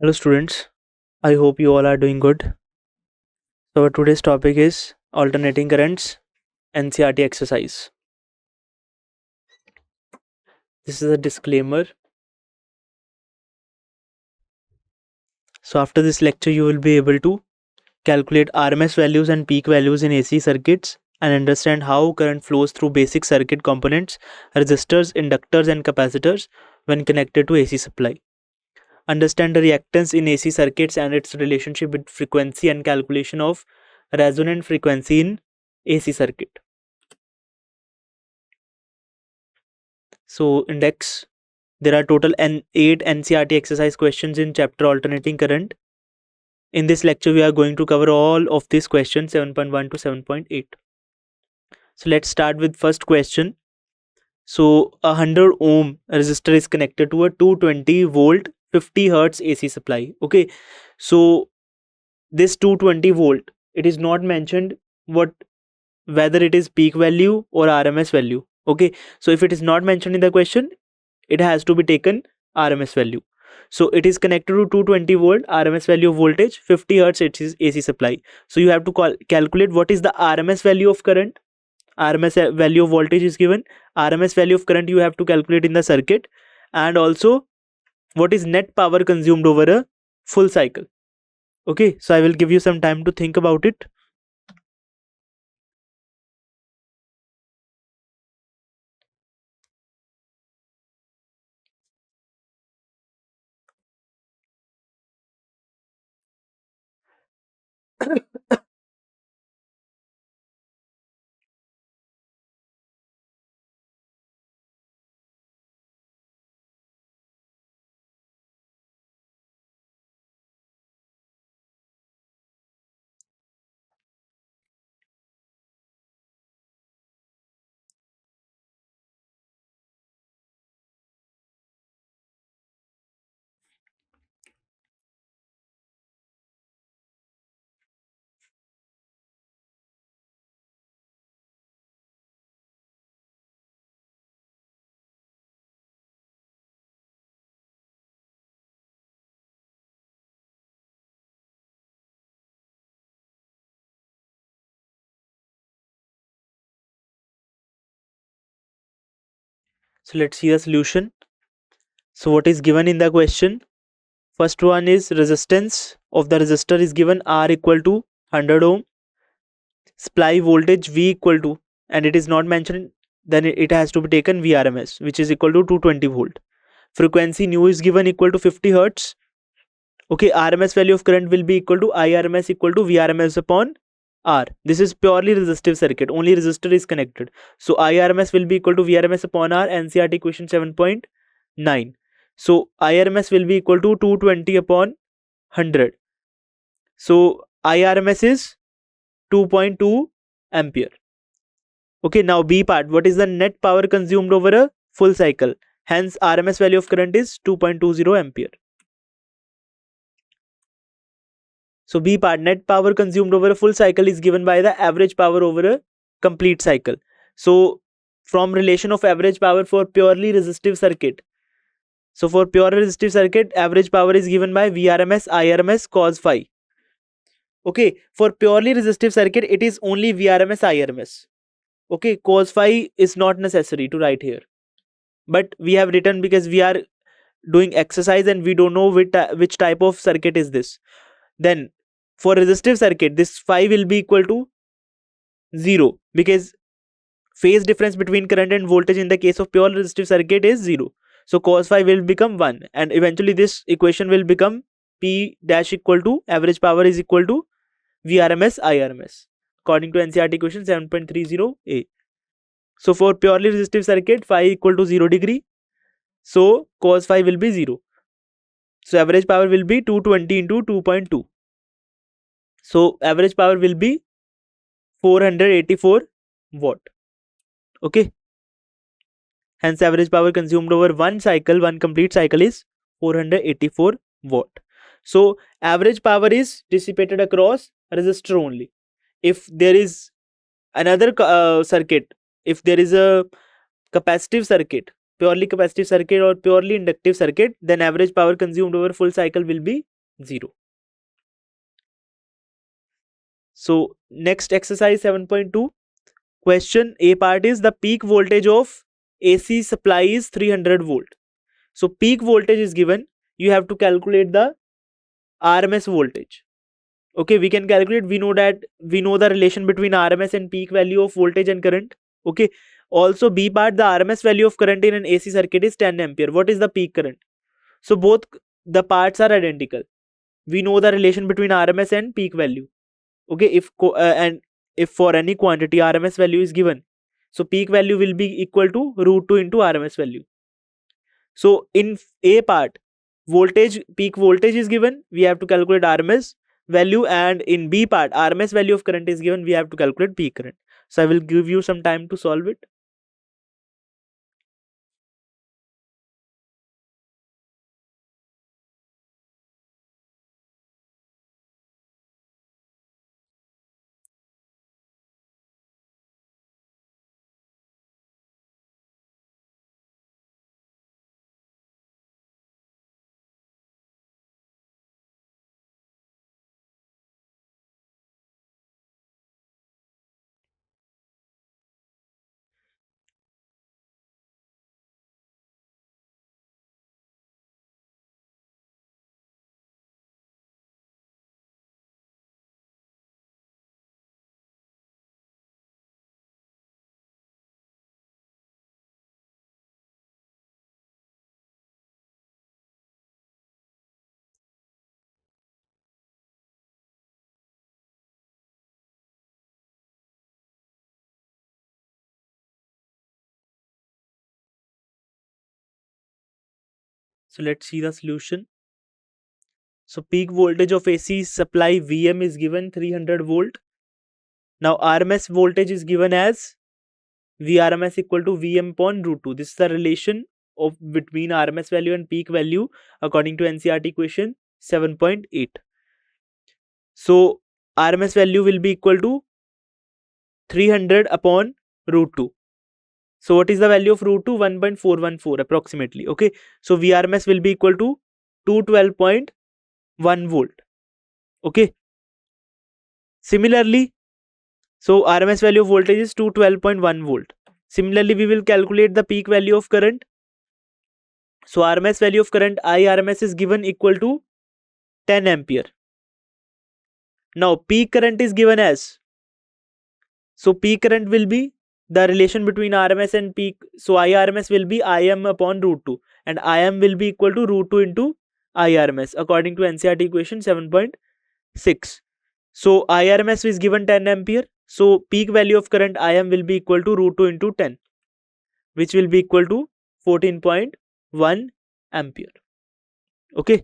Hello students, I hope you all are doing good. So our today's topic is alternating currents NCERT exercise. This is a disclaimer. So after this lecture you will be able to calculate RMS values and peak values in AC circuits and understand how current flows through basic circuit components, resistors, inductors and capacitors when connected to AC supply. Understand the reactance in AC circuits and its relationship with frequency and calculation of resonant frequency in AC circuit. So index, there are total 8 NCERT exercise questions in chapter alternating current. In this lecture, we are going to cover all of these questions 7.1 to 7.8. So let's start with first question. So a 100 ohm resistor is connected to a 220 volt 50 hertz AC supply. Okay, so this 220 volt, it is not mentioned whether it is peak value or RMS value. Okay, so if it is not mentioned in the question, it has to be taken RMS value. So it is connected to 220 volt RMS value of voltage, 50 hertz AC supply. So you have to calculate what is the RMS value of current. RMS value of voltage is given. RMS value of current you have to calculate in the circuit, and also what is net power consumed over a full cycle. Okay, so I will give you some time to think about it. So let's see the solution. So what is given in the question? First one is resistance of the resistor is given R equal to 100 ohm. Supply voltage V equal to, and it is not mentioned, then it has to be taken VRMS, which is equal to 220 volt. Frequency nu is given equal to 50 hertz. Okay, RMS value of current will be equal to IRMS equal to VRMS upon R. This is purely resistive circuit, only resistor is connected. So IRMS will be equal to VRMS upon R, NCERT equation 7.9. So IRMS will be equal to 220 upon 100. So IRMS is 2.2 ampere. Okay, now B part, what is the net power consumed over a full cycle? Hence RMS value of current is 2.20 ampere. So B part, net power consumed over a full cycle is given by the average power over a complete cycle. So from relation of average power for purely resistive circuit. So for pure resistive circuit, average power is given by VRMS, IRMS, cos phi. Okay, for purely resistive circuit, it is only VRMS, IRMS. Okay, cos phi is not necessary to write here. But we have written because we are doing exercise and we don't know which type of circuit is this. Then for resistive circuit, this phi will be equal to 0 because phase difference between current and voltage in the case of pure resistive circuit is 0. So cos phi will become 1, and eventually this equation will become P dash equal to average power is equal to VRMS IRMS according to NCERT equation 7.30a. So for purely resistive circuit, phi equal to 0 degree. So cos phi will be 0. So average power will be 220 into 2.2. So average power will be 484 watt. Okay. Hence average power consumed over one complete cycle is 484 watt. So average power is dissipated across resistor only. If there is another circuit, if there is a capacitive circuit, purely capacitive circuit or purely inductive circuit, then average power consumed over full cycle will be 0. So next exercise 7.2. Question A part is the peak voltage of AC supply is 300 volt. So peak voltage is given. You have to calculate the RMS voltage. Okay, we can calculate. We know the relation between RMS and peak value of voltage and current. Okay. Also B part, the RMS value of current in an AC circuit is 10 ampere. What is the peak current? So both the parts are identical. We know the relation between RMS and peak value. Okay, and if for any quantity RMS value is given, so peak value will be equal to root 2 into RMS value. So in A part, peak voltage is given, we have to calculate RMS value, and in B part, RMS value of current is given, we have to calculate peak current. So I will give you some time to solve it. So let's see the solution. So peak voltage of AC supply VM is given 300 volt. Now RMS voltage is given as Vrms equal to Vm upon root 2. This is the relation of between RMS value and peak value according to NCERT question 7.8. So RMS value will be equal to 300 upon root 2. So what is the value of root 2? 1.414 approximately. Okay. So Vrms will be equal to 212.1 volt. Okay. Similarly, so RMS value of voltage is 212.1 volt. Similarly, we will calculate the peak value of current. So RMS value of current IRMS is given equal to 10 ampere. Now peak current is given as, so peak current will be the relation between RMS and peak. So IRMS will be Im upon root 2, and Im will be equal to root 2 into IRMS according to NCERT equation 7.6. So IRMS is given 10 ampere. So peak value of current Im will be equal to root 2 into 10, which will be equal to 14.1 ampere. Okay.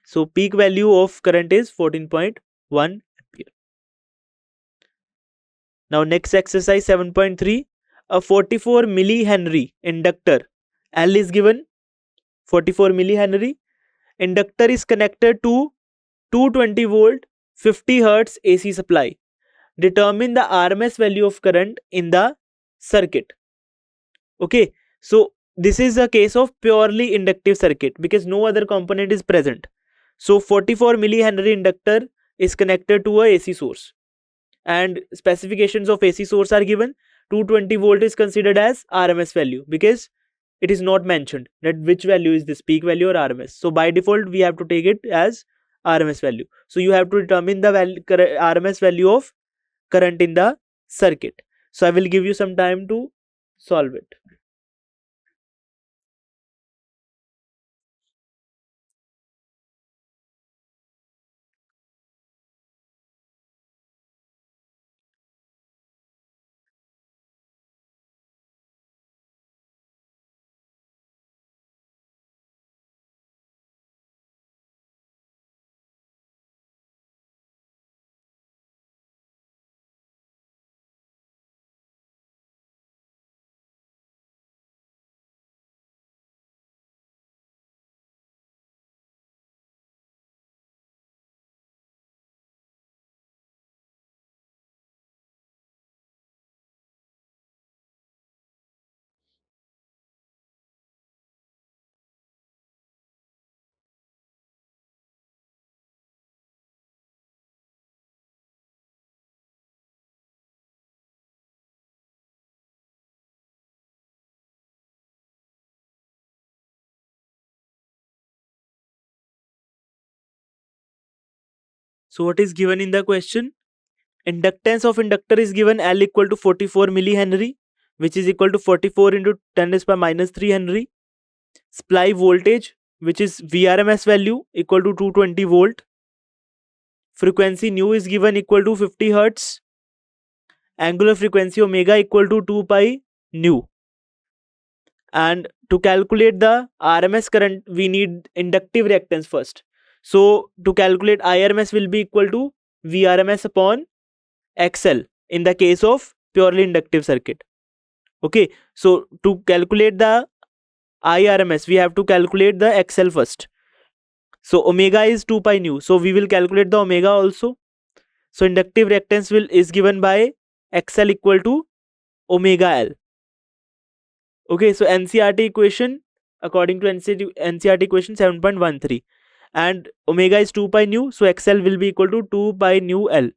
So peak value of current is 14.1 ampere. Now next exercise 7.3. A 44 millihenry inductor L is given. 44 millihenry inductor is connected to 220 volt 50 hertz AC supply. Determine the RMS value of current in the circuit. Okay, so this is a case of purely inductive circuit because no other component is present. So 44 millihenry inductor is connected to a AC source, and specifications of AC source are given. 220 volt is considered as RMS value because it is not mentioned that which value is this, peak value or RMS. So by default we have to take it as RMS value. So you have to determine the RMS value of current in the circuit. So I will give you some time to solve it. So what is given in the question? Inductance of inductor is given L equal to 44 millihenry, which is equal to 44 into 10 raised by minus 3 Henry. Supply voltage, which is VRMS value, equal to 220 volt. Frequency nu is given equal to 50 hertz. Angular frequency omega equal to 2 pi nu. And to calculate the RMS current, we need inductive reactance first. So to calculate IRMS will be equal to VRMS upon XL in the case of purely inductive circuit. Okay, so to calculate the IRMS, we have to calculate the XL first. So omega is 2 pi nu. So we will calculate the omega also. So inductive reactance is given by XL equal to omega L. Okay, so NCERT equation, according to NCERT equation 7.13, and omega is 2 pi nu, so XL will be equal to 2 pi nu L.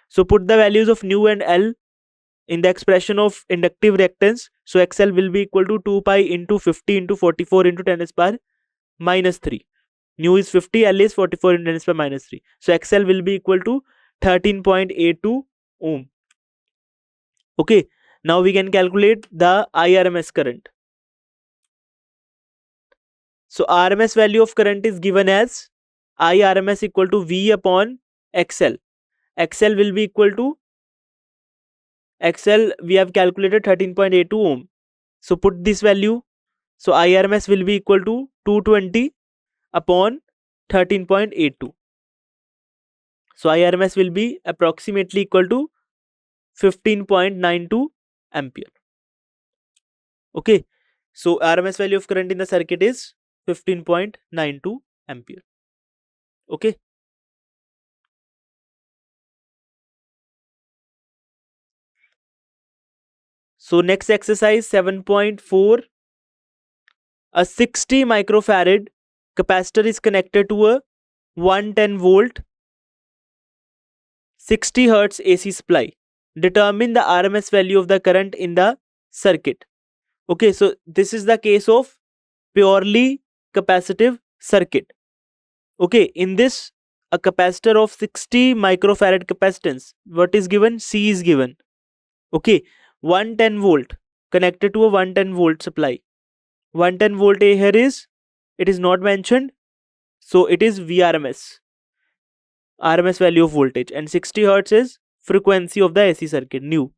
So put the values of nu and L in the expression of inductive reactance. So XL will be equal to 2 pi into 50 into 44 into 10 raised by minus 3. Nu is 50, L is 44 into 10 raised by minus 3. So XL will be equal to 13.82 ohm. Okay, now we can calculate the IRMS current. So RMS value of current is given as IRMS equal to V upon XL. XL will be equal to XL, we have calculated 13.82 ohm. So put this value. So IRMS will be equal to 220 upon 13.82. So IRMS will be approximately equal to 15.92 ampere. Okay, so RMS value of current in the circuit is 15.92 ampere. Okay. So next exercise 7.4. A 60 microfarad capacitor is connected to a 110 volt 60 hertz AC supply. Determine the RMS value of the current in the circuit. Okay, so this is the case of purely capacitive circuit. Okay, in this, a capacitor of 60 microfarad capacitance, what is given? C is given. Okay, 110 volt connected to a 110 volt supply. 110 volt here is, it is not mentioned, so it is VRMS, RMS value of voltage, and 60 hertz is frequency of the AC circuit, nu.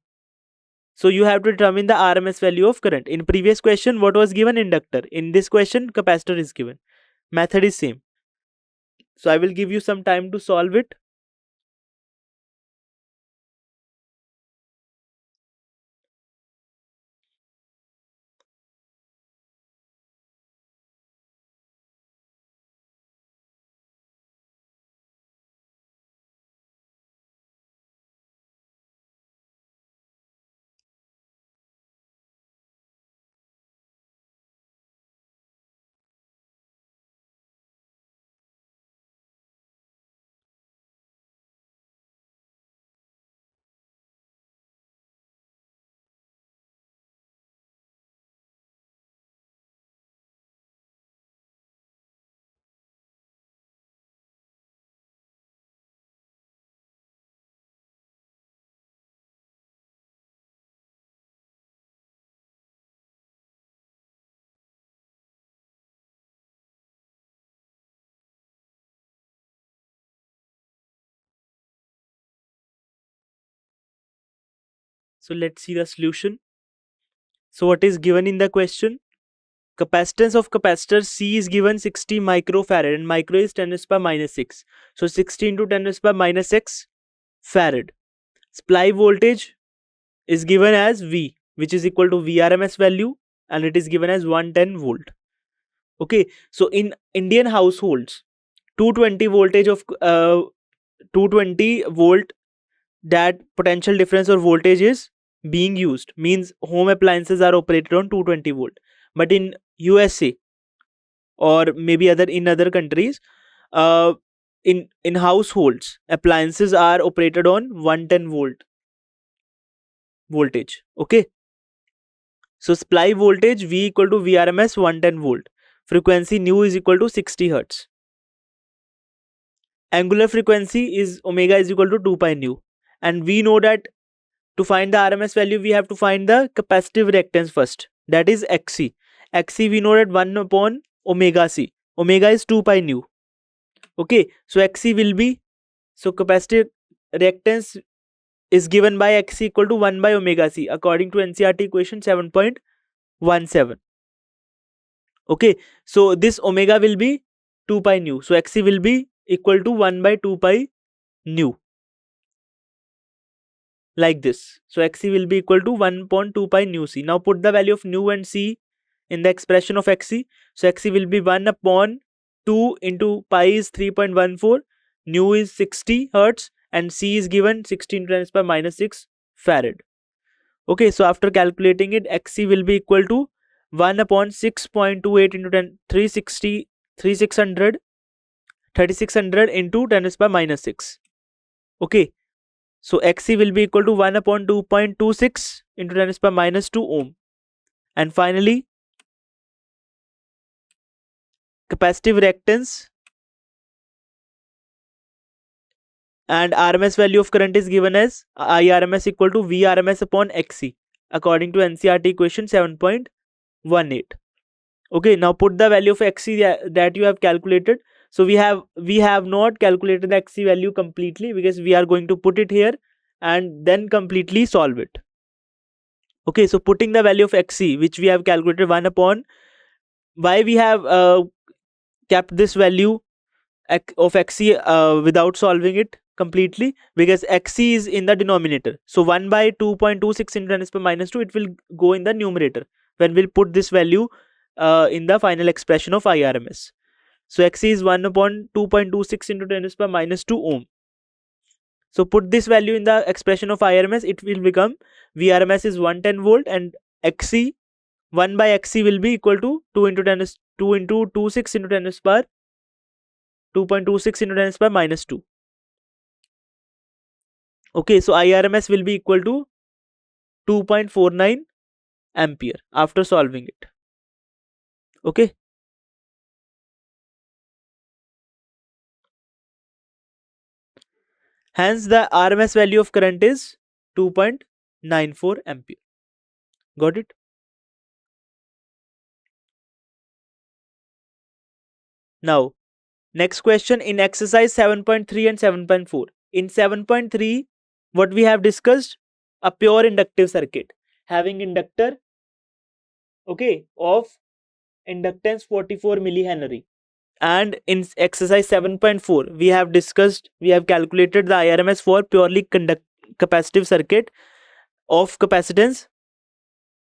So you have to determine the RMS value of current. In previous question, what was given? Inductor. In this question, capacitor is given. Method is same. So I will give you some time to solve it. So let's see the solution. So what is given in the question? Capacitance of capacitor C is given 60 microfarad, and micro is 10 raised by minus 6. So 60 into 10 raised by minus 6 farad. Supply voltage is given as V, which is equal to VRMS value, and it is given as 110 volt. Okay, so in Indian households, 220 voltage of 220 volt, that potential difference or voltage is being used, means home appliances are operated on 220 volt. But in USA or maybe in other countries, in households, appliances are operated on 110 volt voltage. Okay, so supply voltage V equal to VRMS 110 volt. Frequency nu is equal to 60 hertz. angular frequency is omega is equal to 2 pi nu. And we know that to find the RMS value, we have to find the capacitive reactance first. That is Xc. Xc we know that 1 upon omega c. Omega is 2 pi nu. Okay, so Xc will be, so capacitive reactance is given by Xc equal to 1 by omega c according to NCERT equation 7.17. Okay, so this omega will be 2 pi nu. So Xc will be equal to 1 by 2 pi nu, like this. So Xc will be equal to 1 upon 2 pi nu c. Now put the value of nu and c in the expression of Xc. So Xc will be 1 upon 2 into pi is 3.14, nu is 60 hertz, and c is given 16 times by minus 6 farad. Okay, so after calculating it, Xc will be equal to 1 upon 6.28 into 10, 360, 3600, 3600 into 10 by minus 6. Okay, so Xc will be equal to 1 upon 2.26 into 10 by minus 2 ohm. And finally, capacitive reactance and RMS value of current is given as IRMS equal to VRMS upon Xc according to NCERT equation 7.18. Okay, now put the value of Xc that you have calculated. So we have not calculated the Xc value completely, because we are going to put it here and then completely solve it. Okay, so putting the value of Xc which we have calculated 1 upon, why we have kept this value of Xc without solving it completely, because Xc is in the denominator. So 1 by 2.26 into 10 to the minus 2, it will go in the numerator when we'll put this value in the final expression of IRMS. So Xc is 1 upon 2.26 into 10 to the minus 2 ohm. So put this value in the expression of IRMS, it will become VRMS is 110 volt, and Xc 1 by Xc will be equal to 2 into 10 2 into 26 into 10 power 2.26 into 10 power minus 2. Okay, so IRMS will be equal to 2.49 ampere after solving it. Okay. Hence the RMS value of current is 2.94 ampere. Got it? Now, next question in exercise 7.3 and 7.4. In 7.3, what we have discussed, a pure inductive circuit having inductor, okay, of inductance 44 millihenry. And in exercise 7.4, we have calculated the IRMS for purely capacitive circuit of capacitance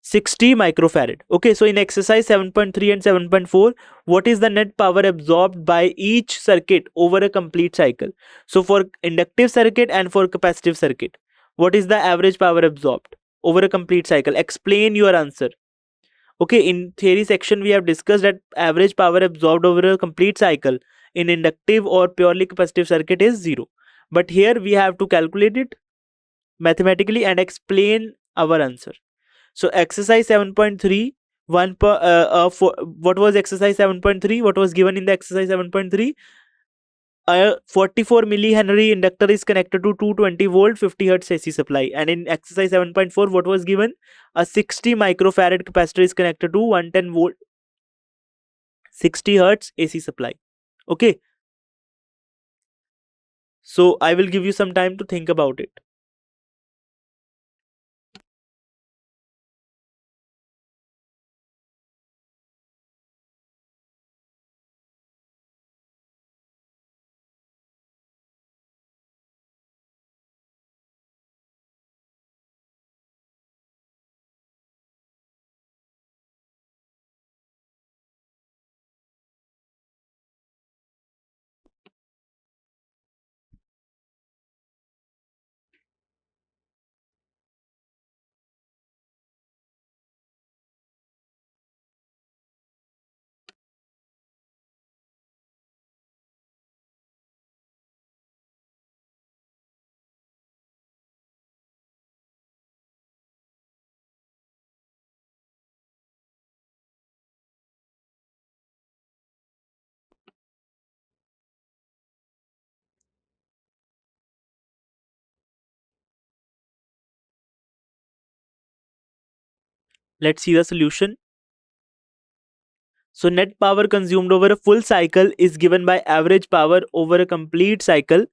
60 microfarad. Okay, so in exercise 7.3 and 7.4, what is the net power absorbed by each circuit over a complete cycle? So for inductive circuit and for capacitive circuit, what is the average power absorbed over a complete cycle? Explain your answer. Okay, in theory section, we have discussed that average power absorbed over a complete cycle in inductive or purely capacitive circuit is 0. But here we have to calculate it mathematically and explain our answer. So exercise 7.3, what was exercise 7.3? What was given in the exercise 7.3? A 44 millihenry inductor is connected to 220 volt 50 hertz AC supply. And in exercise 7.4, what was given? A 60 microfarad capacitor is connected to 110 volt 60 hertz AC supply. Okay. So I will give you some time to think about it. Let's see the solution. So net power consumed over a full cycle is given by average power over a complete cycle,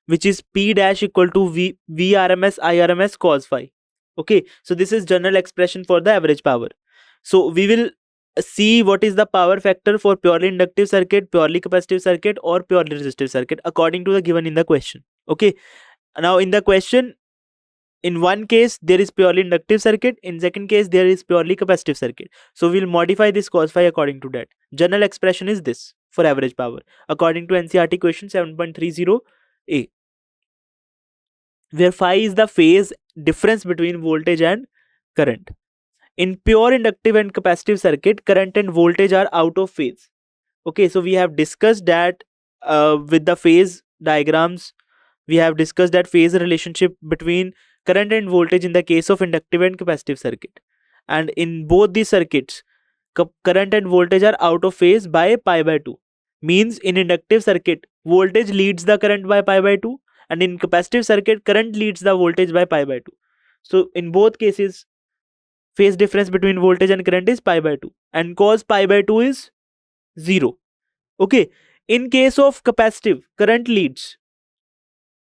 which is P dash equal to Vrms Irms cos phi. Okay, so this is general expression for the average power. So we will see what is the power factor for purely inductive circuit, purely capacitive circuit, or purely resistive circuit according to the given in the question. Okay, now in the question, in one case there is purely inductive circuit, in second case there is purely capacitive circuit. So we'll modify this cos phi according to that. General expression is this for average power according to NCERT question 7.30a, where phi is the phase difference between voltage and current. In pure inductive and capacitive circuit, current and voltage are out of phase. Okay, so we have discussed that with the phase diagrams, we have discussed that phase relationship between current and voltage in the case of inductive and capacitive circuit. And in both these circuits, current and voltage are out of phase by pi by 2. Means in inductive circuit, voltage leads the current by pi by 2, and in capacitive circuit, current leads the voltage by pi by 2. So in both cases, phase difference between voltage and current is pi by 2, and cos pi by 2 is 0. Okay, in case of capacitive, current leads.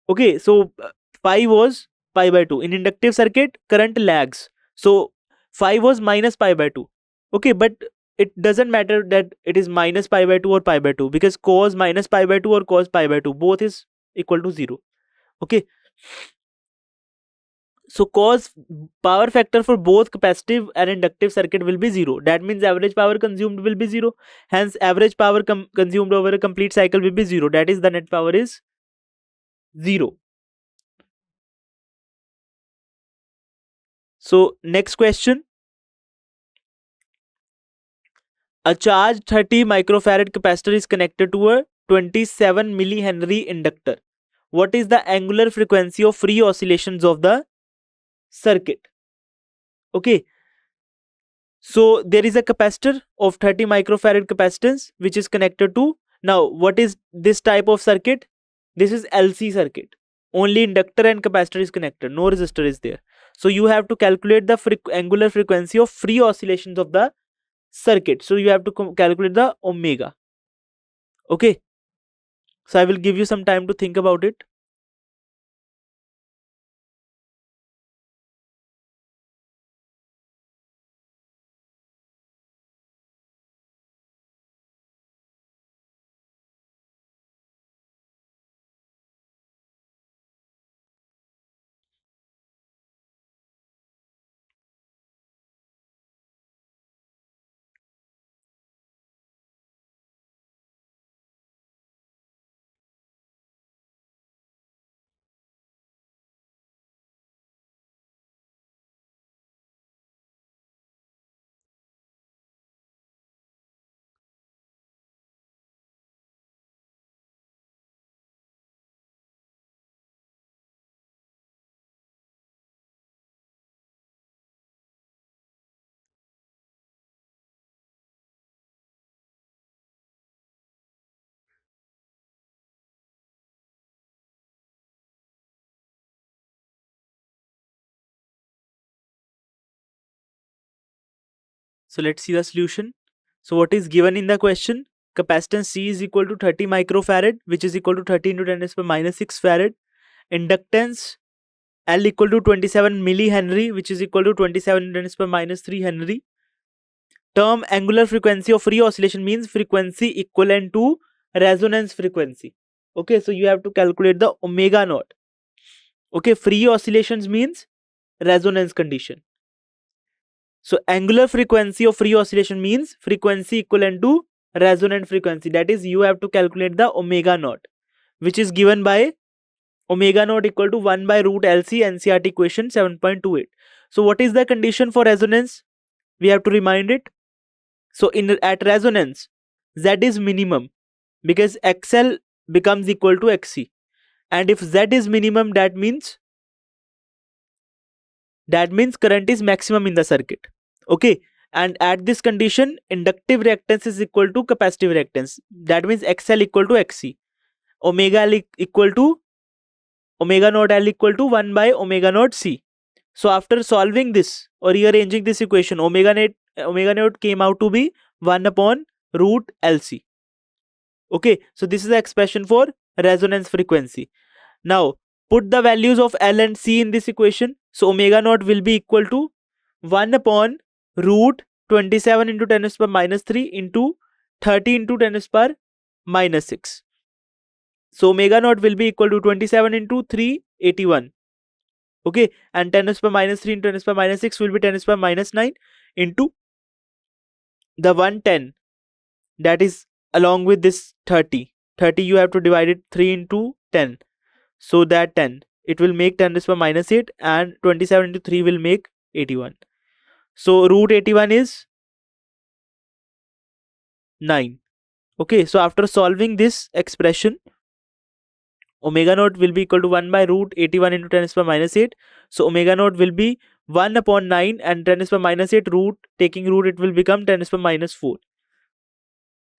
Okay, so phi was pi by 2. In inductive circuit, current lags. So phi was minus pi by 2. Okay, but it doesn't matter that it is minus pi by 2 or pi by 2, because cos minus pi by 2 or cos pi by 2 both is equal to 0. Okay, so cos power factor for both capacitive and inductive circuit will be 0. That means average power consumed will be 0. Hence average power consumed over a complete cycle will be 0. That is the net power is 0. So next question. A charged 30 microfarad capacitor is connected to a 27 millihenry inductor. What is the angular frequency of free oscillations of the circuit? Okay, so there is a capacitor of 30 microfarad capacitance which is connected to, now what is this type of circuit? This is LC circuit. Only inductor and capacitor is connected, no resistor is there. So you have to calculate the angular frequency of free oscillations of the circuit. So you have to calculate the omega. Okay, so I will give you some time to think about it. So let's see the solution. So what is given in the question? Capacitance C is equal to 30 microfarad, which is equal to 30 into 10 to the minus 6 farad. Inductance L equal to 27 millihenry, which is equal to 27 into 10 to the minus 3 henry. Term angular frequency of free oscillation means frequency equivalent to resonance frequency. Okay, so you have to calculate the omega naught. Okay, free oscillations means resonance condition. So angular frequency of free oscillation means frequency equivalent to resonant frequency. That is, you have to calculate the omega naught, which is given by omega naught equal to 1 by root LC NCERT equation 7.28. So what is the condition for resonance? We have to remind it. So at resonance, Z is minimum because XL becomes equal to XC. And if Z is minimum, that means current is maximum in the circuit. Okay, and at this condition, inductive reactance is equal to capacitive reactance. That means XL equal to XC. Omega L equal to omega naught L equal to 1 by omega naught C. So after solving this or rearranging this equation, omega naught came out to be 1 upon root LC. Okay, so this is the expression for resonance frequency. Now put the values of L and C in this equation. So omega naught will be equal to 1 upon root 27 into 10 to the power minus 3 into 30 into 10 to the power minus 6. So omega naught will be equal to 27 into 3, 81. Okay, and 10 to the power minus 3 into 10 to the power minus 6 will be 10 to the power minus 9 into the 110, that is along with this 30. 30 you have to divide it 3 into 10. So that 10, it will make 10 to the power minus 8, and 27 into 3 will make 81. So root 81 is 9. Okay, so after solving this expression, omega naught will be equal to 1 by root 81 into 10 to the power minus 8. So omega naught will be 1 upon 9, and 10 to the power minus 8 root, taking root, it will become 10 to the power minus 4.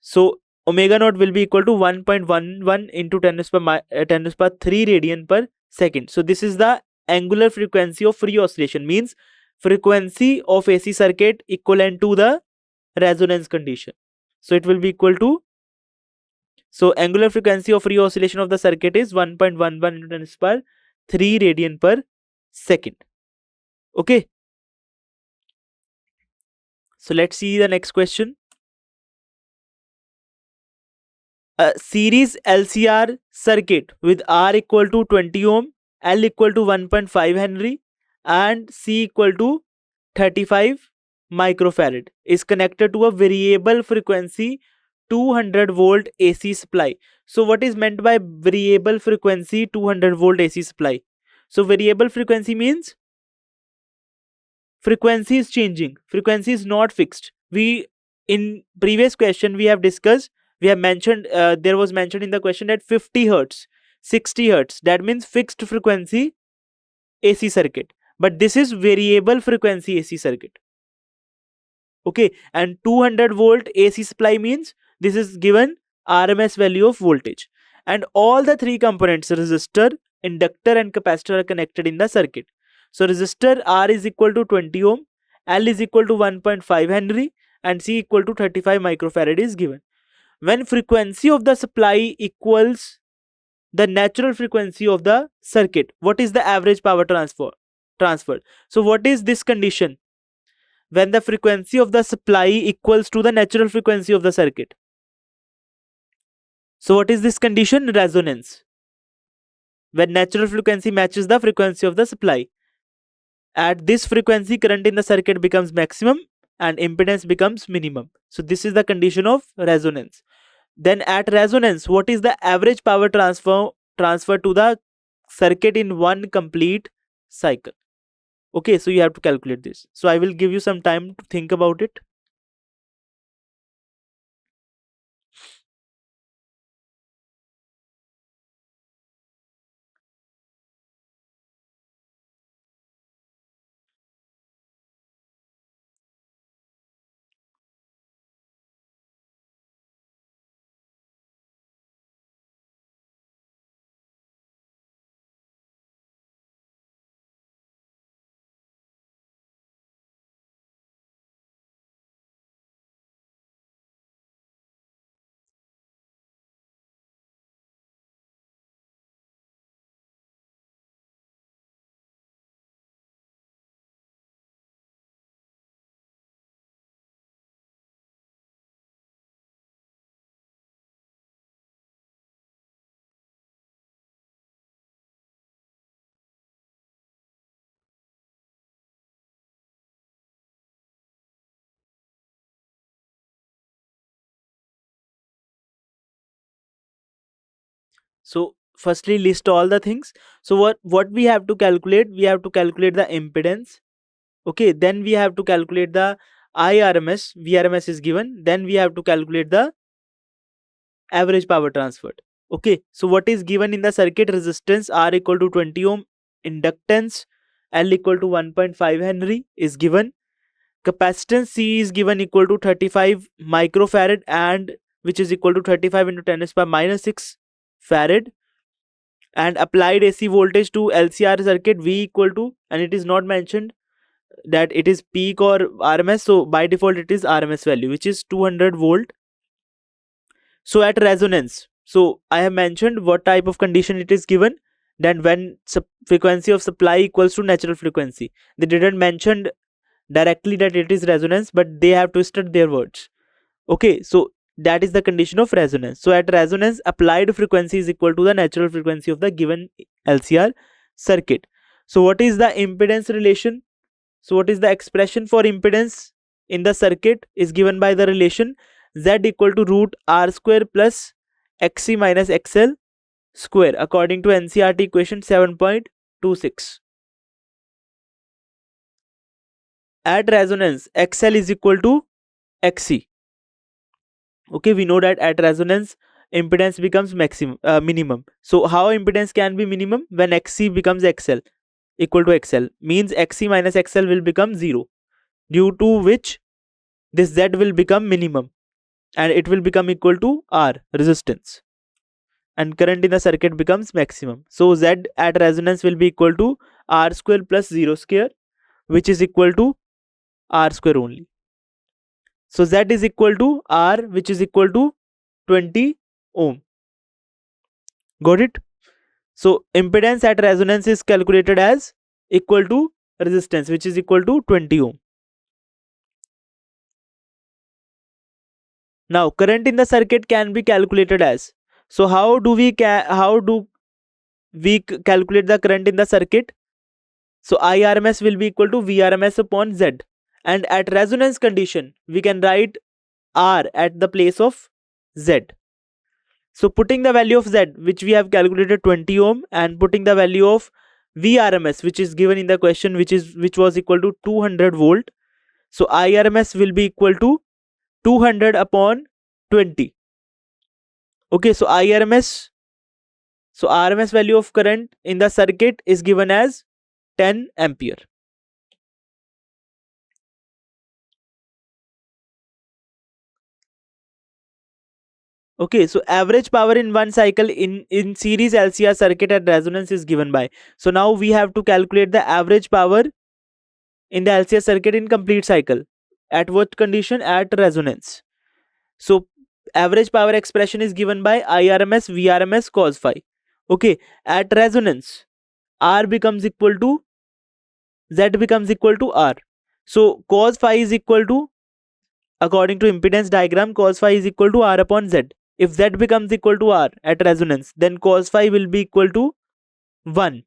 So omega naught will be equal to 1.11 into 10 to the power 3 radian per second. So this is the angular frequency of free oscillation, means frequency of AC circuit equivalent to the resonance condition. So it will be equal to, so angular frequency of free oscillation of the circuit is 1.11 into 10 to the power 3 radian per second. Okay, so let's see the next question. A series LCR circuit with R equal to 20 ohm, L equal to 1.5 Henry, and C equal to 35 microfarad is connected to a variable frequency 200 volt AC supply. So what is meant by variable frequency 200 volt AC supply? So variable frequency means frequency is changing, frequency is not fixed. We, in previous question we have discussed, we have mentioned, there was mentioned in the question that 50 hertz, 60 hertz, that means fixed frequency AC circuit, but this is variable frequency AC circuit. Okay, and 200 volt AC supply means this is given RMS value of voltage, and all the three components, resistor, inductor and capacitor, are connected in the circuit. So resistor R is equal to 20 ohm, L is equal to 1.5 Henry, and C equal to 35 microfarad is given. When frequency of the supply equals the natural frequency of the circuit, what is the average power transferred? So what is this condition? When the frequency of the supply equals to the natural frequency of the circuit. So what is this condition? Resonance. When natural frequency matches the frequency of the supply. At this frequency, current in the circuit becomes maximum and impedance becomes minimum. So this is the condition of resonance. Then at resonance, what is the average power transfer to the circuit in one complete cycle? Okay, so you have to calculate this. So I will give you some time to think about it. So firstly, list all the things. So what we have to calculate? We have to calculate the impedance. Okay, then we have to calculate the IRMS. VRMS is given. Then we have to calculate the average power transferred. Okay, so what is given in the circuit? Resistance R equal to 20 ohm, inductance L equal to 1.5 Henry is given. Capacitance C is given equal to 35 microfarad, and which is equal to 35 into 10 to the power minus 6 farad. and applied AC voltage to LCR circuit V equal to, and it is not mentioned that it is peak or RMS, so by default it is RMS value, which is 200 volt. So at resonance, so I have mentioned what type of condition it is given, then when frequency of supply equals to natural frequency. They didn't mention directly that it is resonance, but they have twisted their words. Okay, so that is the condition of resonance. So at resonance, applied frequency is equal to the natural frequency of the given LCR circuit. So what is the impedance relation? So what is the expression for impedance in the circuit is given by the relation Z equal to root R square plus XC minus XL square, according to NCERT equation 7.26. At resonance, XL is equal to XC. Okay, we know that at resonance impedance becomes minimum. So how impedance can be minimum? When XC becomes XL equal to XL, means XC minus XL will become 0, due to which this Z will become minimum and it will become equal to R resistance, and current in the circuit becomes maximum. So Z at resonance will be equal to R square plus 0 square, which is equal to R square only. So Z is equal to R, which is equal to 20 ohm. Got it? So impedance at resonance is calculated as equal to resistance, which is equal to 20 ohm. Now current in the circuit can be calculated as, so how do we calculate the current in the circuit? So IRMS will be equal to VRMS upon Z, and at resonance condition we can write R at the place of Z. So putting the value of Z, which we have calculated 20 ohm, and putting the value of VRMS, which is given in the question, which was equal to 200 volt. So IRMS will be equal to 200 upon 20. Okay, so RMS value of current in the circuit is given as 10 ampere. Okay, so average power in one cycle in series LCR circuit at resonance is given by. So now we have to calculate the average power in the LCR circuit in complete cycle. At what condition? At resonance. So average power expression is given by IRMS, VRMS, cos phi. Okay, at resonance, R becomes equal to, Z becomes equal to R. So cos phi is equal to, according to impedance diagram, cos phi is equal to R upon Z. If Z becomes equal to R at resonance, then cos phi will be equal to 1.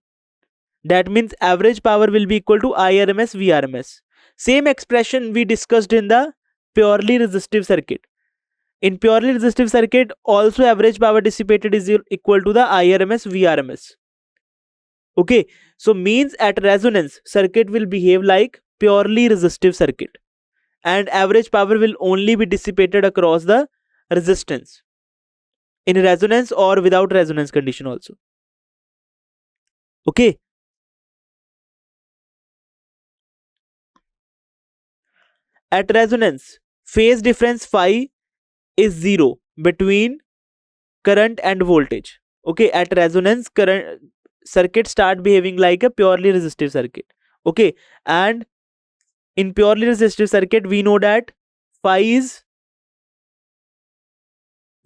That means average power will be equal to IRMS VRMS. Same expression we discussed in the purely resistive circuit. In purely resistive circuit, also average power dissipated is equal to the IRMS VRMS. Okay, so means at resonance, circuit will behave like purely resistive circuit, and average power will only be dissipated across the resistance in resonance or without resonance condition also. Okay. At resonance, phase difference phi is 0 between current and voltage. Okay, at resonance, current circuit start behaving like a purely resistive circuit. Okay, and in purely resistive circuit, we know that phi is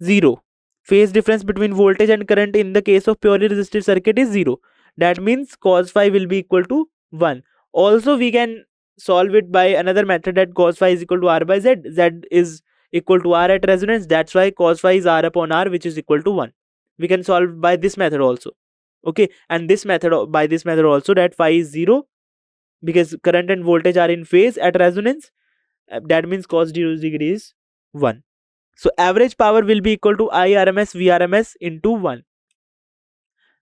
0. Phase difference between voltage and current in the case of purely resistive circuit is 0. That means cos phi will be equal to 1. Also, we can solve it by another method, that cos phi is equal to R by Z. Z is equal to R at resonance. That's why cos phi is R upon R, which is equal to 1. We can solve by this method also. Okay, and by this method also, that phi is 0 because current and voltage are in phase at resonance. That means cos 0 degree is 1. So average power will be equal to IRMS VRMS into 1.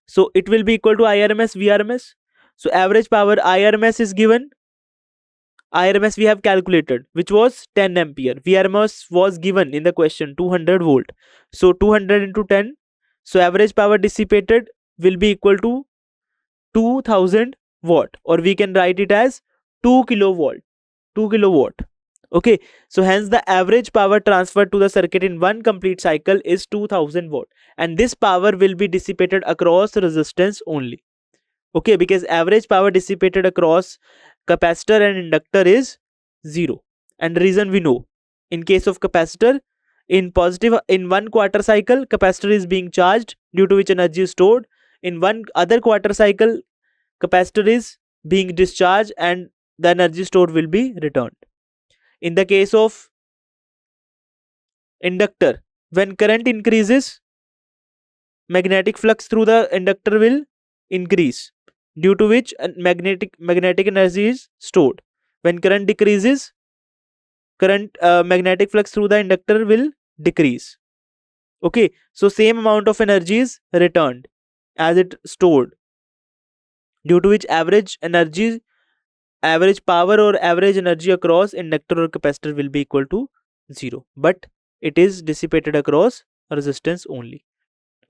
So it will be equal to IRMS VRMS. So average power IRMS is given. IRMS we have calculated, which was 10 ampere. VRMS was given in the question, 200 volt. So 200 into 10. So average power dissipated will be equal to 2000 watt, or we can write it as 2 kilowatt. 2 kilowatt. Okay, so hence the average power transferred to the circuit in one complete cycle is 2000 watt, and this power will be dissipated across resistance only. Okay, because average power dissipated across capacitor and inductor is 0. And reason we know, in case of capacitor, in positive, in one quarter cycle capacitor is being charged, due to which energy is stored. In one other quarter cycle capacitor is being discharged and the energy stored will be returned. In the case of inductor, when current increases, magnetic flux through the inductor will increase, due to which magnetic energy is stored. When current decreases, current magnetic flux through the inductor will decrease. Okay, so same amount of energy is returned as it stored, due to which average power or average energy across inductor or capacitor will be equal to 0, but it is dissipated across resistance only.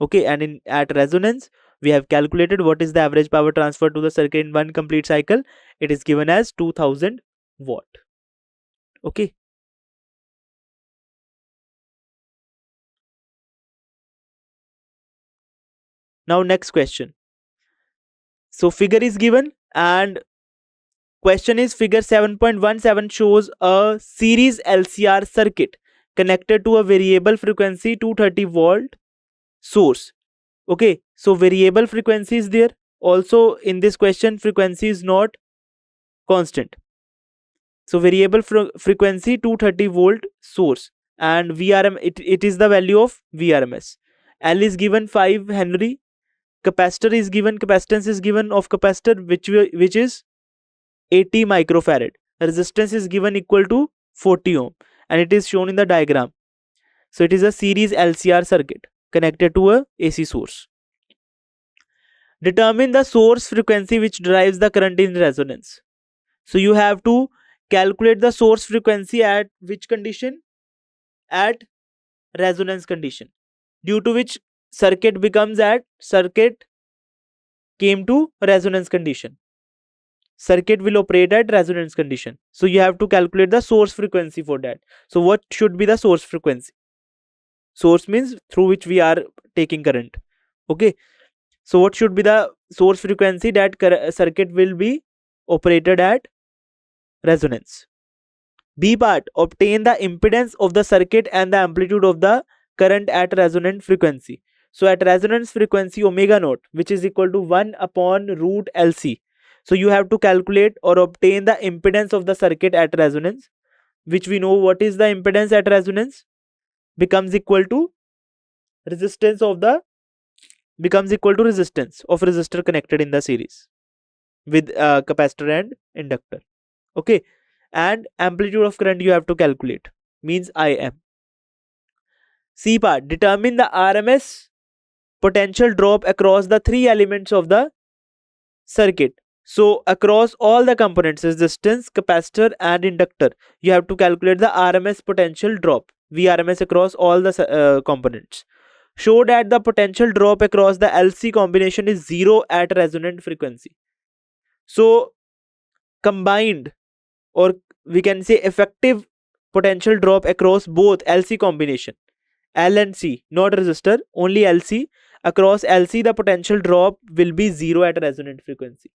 Okay, and in at resonance we have calculated what is the average power transfer to the circuit in one complete cycle. It is given as 2000 watt. Okay, now next question. So figure is given, and question is figure 7.17 shows a series LCR circuit connected to a variable frequency 230 volt source. Okay, so variable frequency is there. Also in this question frequency is not constant. So variable frequency 230 volt source, and it is the value of VRMS. L is given 5 Henry. Capacitor is given, capacitance is given of capacitor which is 80 microfarad. Resistance is given equal to 40 ohm, and it is shown in the diagram. So it is a series LCR circuit connected to a AC source. Determine the source frequency which drives the current in resonance. So you have to calculate the source frequency at which condition? At resonance condition, due to which circuit came to resonance condition. Circuit will operate at resonance condition. So you have to calculate the source frequency for that. So what should be the source frequency? Source means through which we are taking current. Okay, so what should be the source frequency that circuit will be operated at resonance? B part, obtain the impedance of the circuit and the amplitude of the current at resonant frequency. So at resonance frequency omega naught, which is equal to 1 upon root LC. So you have to calculate or obtain the impedance of the circuit at resonance, which we know what is the impedance at resonance, becomes equal to resistance of resistor connected in the series with capacitor and inductor. Okay, and amplitude of current you have to calculate, means Im. C part, determine the RMS potential drop across the three elements of the circuit. So across all the components, resistance, capacitor and inductor, you have to calculate the RMS potential drop, VRMS, across all the components. Show that the potential drop across the LC combination is 0 at resonant frequency. So combined, or we can say effective potential drop across both LC combination, L and C, not resistor, only LC. Across LC the potential drop will be 0 at resonant frequency.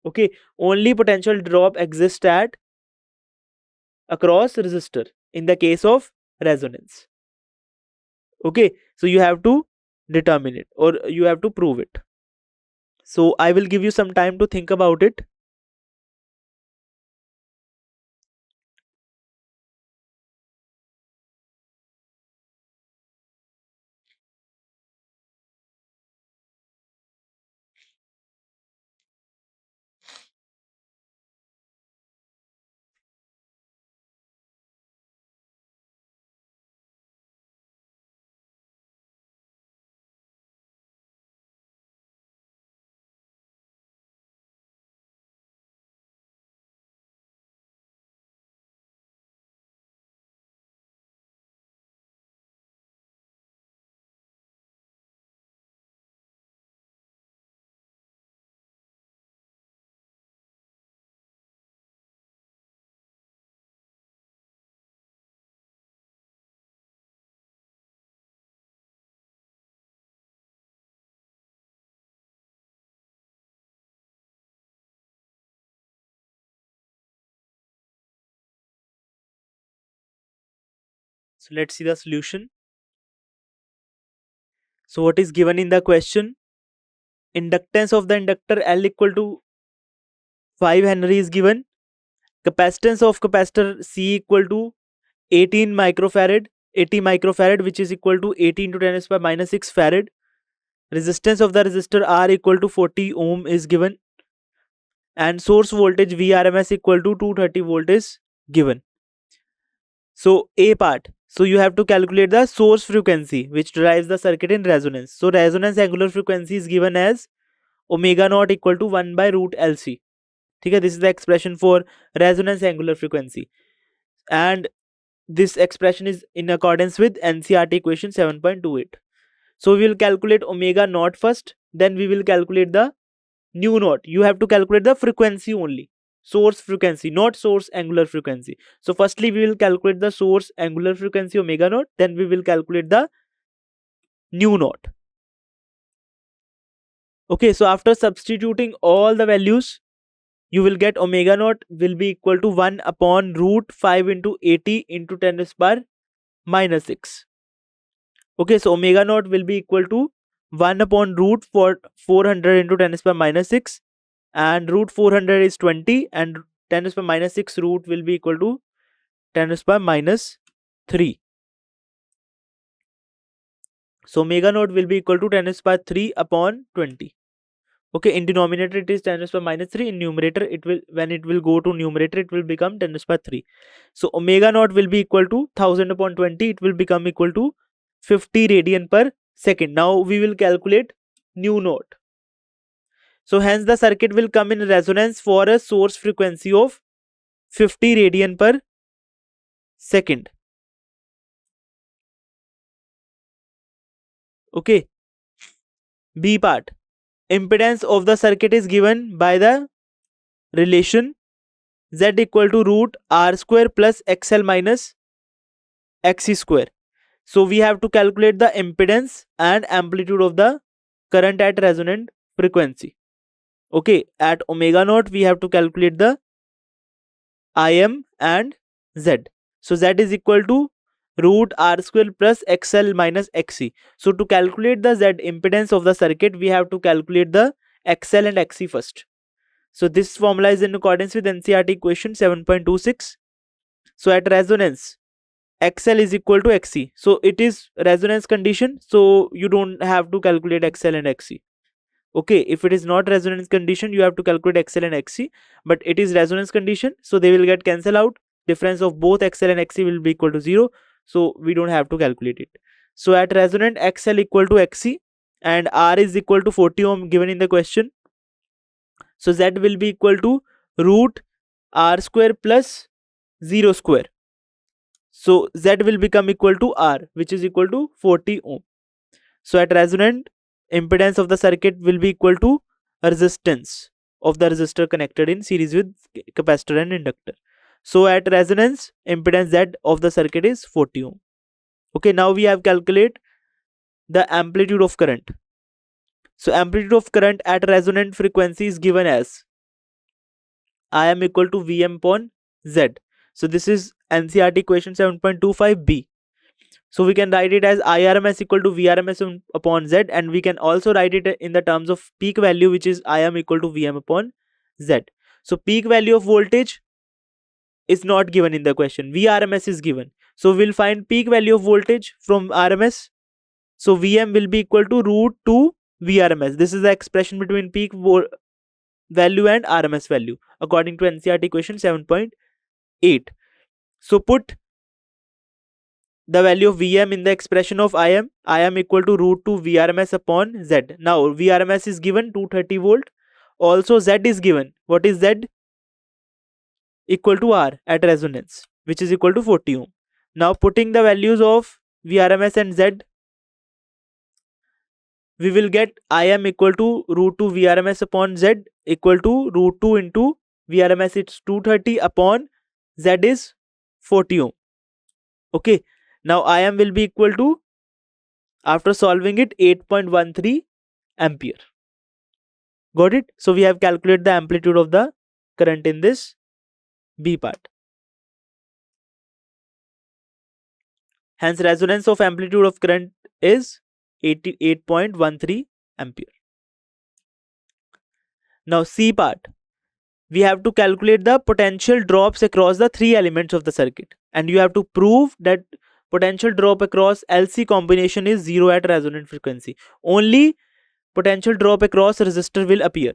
Okay, only potential drop exists at across resistor in the case of resonance. Okay, so you have to determine it or you have to prove it. So I will give you some time to think about it. So let's see the solution. So what is given in the question? Inductance of the inductor L equal to 5 Henry is given. Capacitance of capacitor C equal to 18 microfarad, 80 microfarad, which is equal to 18 to 10 to the power minus 6 farad. Resistance of the resistor R equal to 40 ohm is given. And source voltage VRMS equal to 230 volt is given. So A part. So you have to calculate the source frequency which drives the circuit in resonance. So resonance angular frequency is given as omega naught equal to 1 by root LC. Okay, this is the expression for resonance angular frequency. And this expression is in accordance with NCERT equation 7.28. So we will calculate omega naught first, then we will calculate the nu naught. You have to calculate the frequency only, source frequency, not source angular frequency. So firstly we will calculate the source angular frequency omega naught, then we will calculate the nu naught. Okay, so after substituting all the values, you will get omega naught will be equal to 1 upon root 5 into 80 into 10 to the power minus 6. Okay, so omega naught will be equal to 1 upon root 400 into 10 to the power minus 6, and root 400 is 20, and 10 to the power minus 6 root will be equal to 10 to the power minus 3. So omega naught will be equal to 10 to the power 3 upon 20. Okay, in denominator it is 10 to the power minus 3. In numerator it will, when it will go to numerator, it will become 10 to the power 3. So omega naught will be equal to 1000 upon 20. It will become equal to 50 radian per second. Now we will calculate nu naught. So hence the circuit will come in resonance for a source frequency of 50 radian per second. Okay. B part. Impedance of the circuit is given by the relation Z equal to root R square plus XL minus XC square. So we have to calculate the impedance and amplitude of the current at resonant frequency. Okay, at omega naught we have to calculate the Im and Z. So Z is equal to root R square plus XL minus XC. So to calculate the Z impedance of the circuit, we have to calculate the XL and XC first. So this formula is in accordance with NCERT equation 7.26. So at resonance, XL is equal to XC. So it is resonance condition, so you don't have to calculate XL and XC. Okay, if it is not resonance condition, you have to calculate XL and XC, but it is resonance condition, so they will get cancelled out. Difference of both XL and XC will be equal to 0, so we don't have to calculate it. So at resonant, XL equal to XC and R is equal to 40 ohm given in the question. So Z will be equal to root R square plus 0 square. So Z will become equal to R, which is equal to 40 ohm. So at resonant, impedance of the circuit will be equal to resistance of the resistor connected in series with capacitor and inductor. So at resonance, impedance Z of the circuit is 40 ohm. Okay, now we have calculate the amplitude of current. So amplitude of current at resonant frequency is given as Im equal to Vm upon Z. So this is NCERT equation 7.25b. So we can write it as IRMS equal to VRMS upon Z, and we can also write it in the terms of peak value, which is Im equal to Vm upon Z. So peak value of voltage is not given in the question. VRMS is given. So we'll find peak value of voltage from RMS. So Vm will be equal to root 2 VRMS. This is the expression between peak value and RMS value according to NCERT equation 7.8. So put the value of Vm in the expression of Im equal to root 2 VRMS upon Z. Now VRMS is given 230 volt. Also Z is given. What is Z? Equal to R at resonance, which is equal to 40 ohm. Now putting the values of VRMS and Z, we will get Im equal to root 2 VRMS upon Z equal to root 2 into VRMS, it's 230 upon Z is 40 ohm. Okay, now Im will be equal to, after solving it, 8.13 ampere. Got it? So we have calculated the amplitude of the current in this B part. Hence resonance of amplitude of current is 88.13 ampere. Now C part. We have to calculate the potential drops across the three elements of the circuit, and you have to prove that potential drop across LC combination is 0 at resonant frequency. Only potential drop across resistor will appear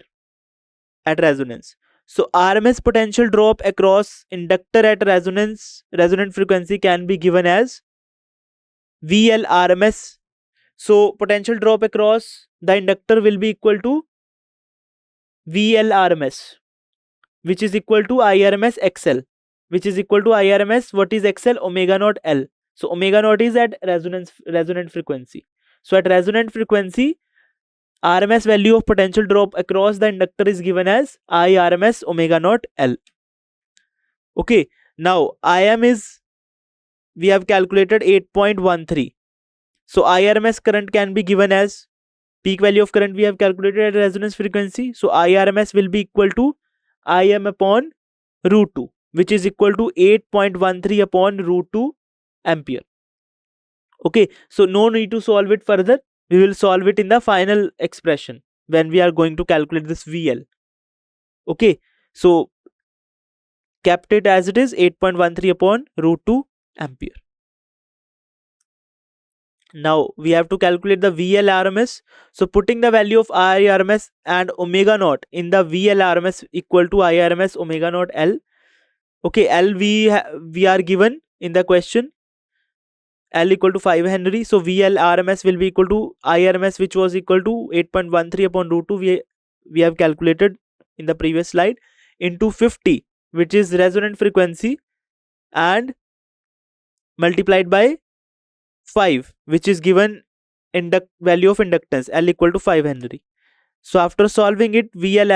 at resonance. So RMS potential drop across inductor at resonant frequency can be given as VL RMS. So potential drop across the inductor will be equal to VL RMS, which is equal to IRMS XL, which is equal to IRMS, what is XL? Omega naught L. So omega naught is at resonant frequency. So at resonant frequency, RMS value of potential drop across the inductor is given as IRMS omega naught L. Okay, now IM is, we have calculated 8.13. So IRMS current can be given as, peak value of current we have calculated at resonance frequency. So IRMS will be equal to IM upon root 2, which is equal to 8.13 upon root 2 ampere. Okay, so no need to solve it further. We will solve it in the final expression when we are going to calculate this VL. Okay, so kept it as it is, 8.13 upon root 2 ampere. Now we have to calculate the VL RMS. So putting the value of IRMS and omega naught in the VL RMS equal to IRMS omega naught L. Okay, L we are given in the question, L equal to 5 Henry. So VL RMS will be equal to IRMS, which was equal to 8.13 upon root 2. We have calculated in the previous slide, into 50, which is resonant frequency, and multiplied by 5, which is given value of inductance, L equal to 5 Henry. So after solving it, VL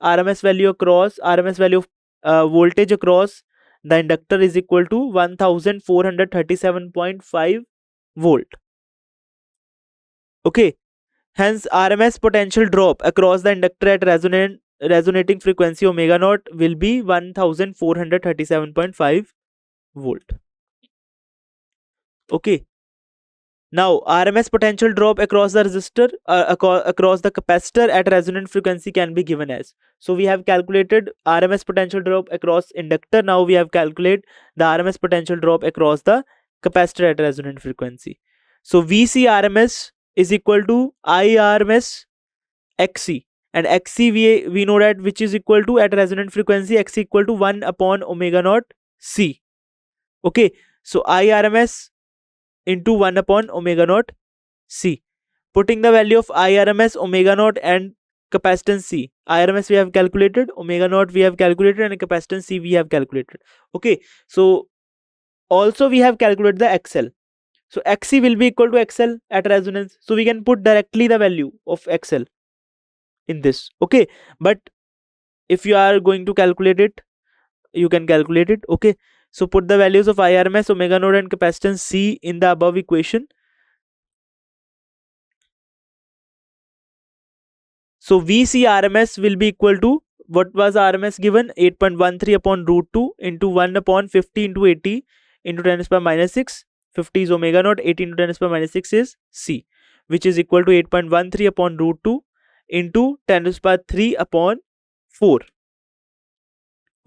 RMS value across, RMS value of voltage across the inductor is equal to 1437.5 volt. Okay, hence RMS potential drop across the inductor at resonating frequency omega naught will be 1437.5 volt. Okay, now RMS potential drop across the resistor, across the capacitor at resonant frequency can be given as. So we have calculated RMS potential drop across inductor. Now we have calculated the RMS potential drop across the capacitor at resonant frequency. So VC RMS is equal to IRMS XC, and XC we know that which is equal to, at resonant frequency, XC equal to 1 upon omega naught C. Okay, so IRMS into 1 upon omega naught C. Putting the value of IRMS, omega naught and capacitance C. IRMS we have calculated, omega naught we have calculated, and capacitance C we have calculated. Okay, so also we have calculated the XL. So XC will be equal to XL at resonance. So we can put directly the value of XL in this. Okay, but if you are going to calculate it, you can calculate it. Okay, so put the values of IRMS, omega naught and capacitance C in the above equation. So VC RMS will be equal to, what was RMS given? 8.13 upon root 2 into 1 upon 50 into 80 into 10 to the power minus 6. 50 is omega naught, 80 into 10 to the power minus 6 is C, which is equal to 8.13 upon root 2 into 10 to the power 3 upon 4.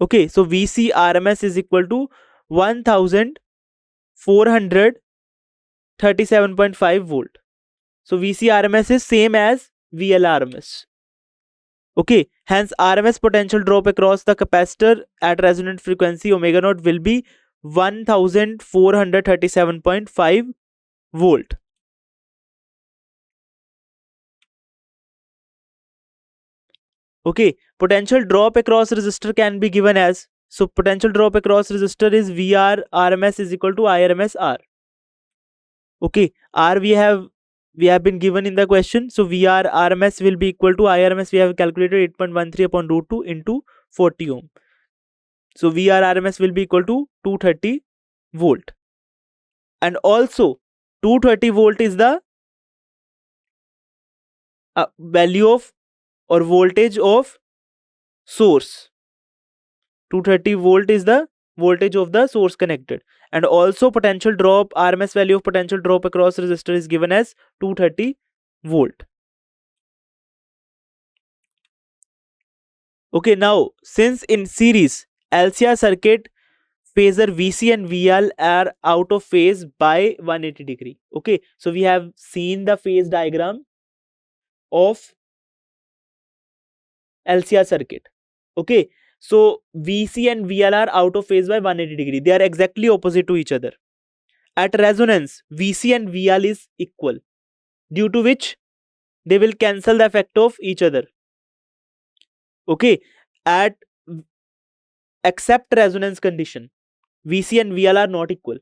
Okay, so VC RMS is equal to 1437.5 volt. So VC RMS is same as VL RMS. Okay, hence RMS potential drop across the capacitor at resonant frequency omega naught will be 1437.5 volt. Okay, potential drop across resistor can be given as, so potential drop across resistor is VR RMS is equal to IRMS R. Okay, R we have been given in the question. So VR RMS will be equal to IRMS, we have calculated 8.13 upon root 2 into 40 ohm. So VR RMS will be equal to 230 volt. And also 230 volt is the value of or voltage of source. 230 volt is the voltage of the source connected, and also potential drop, RMS value of potential drop across resistor is given as 230 volt. Okay, now since in series LCR circuit phasor VC and VL are out of phase by 180 degree. Okay, so we have seen the phase diagram of LCR circuit. Okay, so VC and VL are out of phase by 180 degree. They are exactly opposite to each other. At resonance, VC and VL is equal, due to which they will cancel the effect of each other. Okay, at except resonance condition, VC and VL are not equal.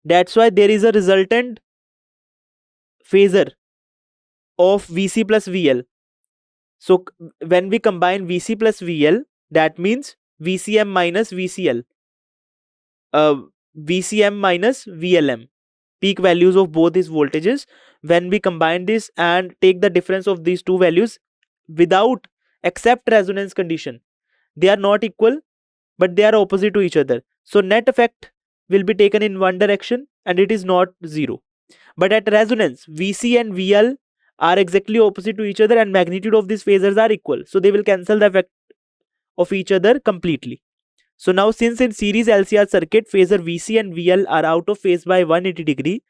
That's why there is a resultant phasor of VC plus VL. So when we combine VC plus VL, that means VCM minus VCL, VCM minus VLM, peak values of both these voltages. When we combine this and take the difference of these two values without except resonance condition, they are not equal, but they are opposite to each other. So net effect will be taken in one direction and it is not zero. But at resonance, VC and VL are exactly opposite to each other and magnitude of these phasors are equal. So they will cancel the effect of each other completely. So now since in series LCR circuit phasor VC and VL are out of phase by 180 degree,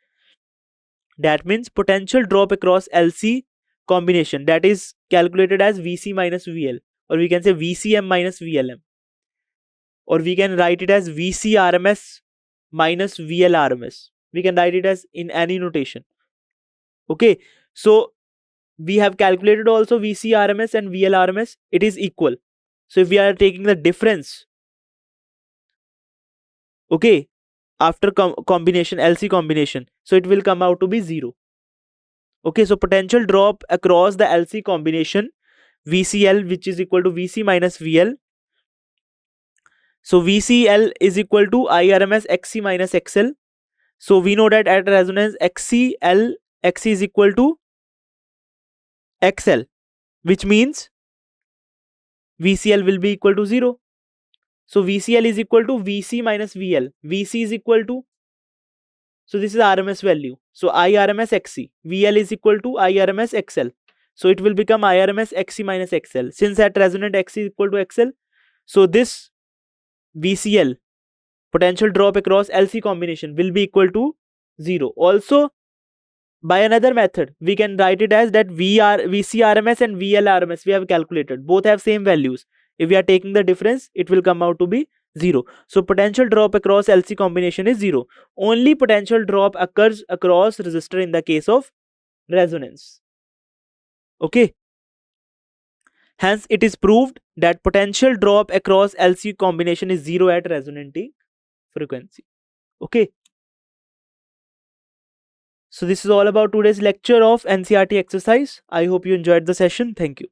that means potential drop across LC combination, that is calculated as VC minus VL, or we can say VCM minus VLM, or we can write it as VC RMS minus VL RMS. We can write it as in any notation. Okay, so we have calculated also VC RMS and VL RMS, it is equal. So if we are taking the difference, okay, after combination, LC combination, so it will come out to be 0. Okay, so potential drop across the LC combination VCL, which is equal to VC minus VL. So VCL is equal to IRMS XC minus XL. So we know that at resonance XCL, XC is equal to XL, which means VCL will be equal to 0. So VCL is equal to VC minus VL. VC is equal to, so this is RMS value. So IRMS XC. VL is equal to IRMS XL. So it will become IRMS XC minus XL. Since at resonant XC is equal to XL, so this VCL, potential drop across LC combination, will be equal to 0. Also, by another method, we can write it as that VC RMS and VL RMS we have calculated. Both have same values. If we are taking the difference, it will come out to be 0. So potential drop across LC combination is 0. Only potential drop occurs across resistor in the case of resonance. Okay. Hence, it is proved that potential drop across LC combination is 0 at resonating frequency. Okay. So this is all about today's lecture of NCERT exercise. I hope you enjoyed the session. Thank you.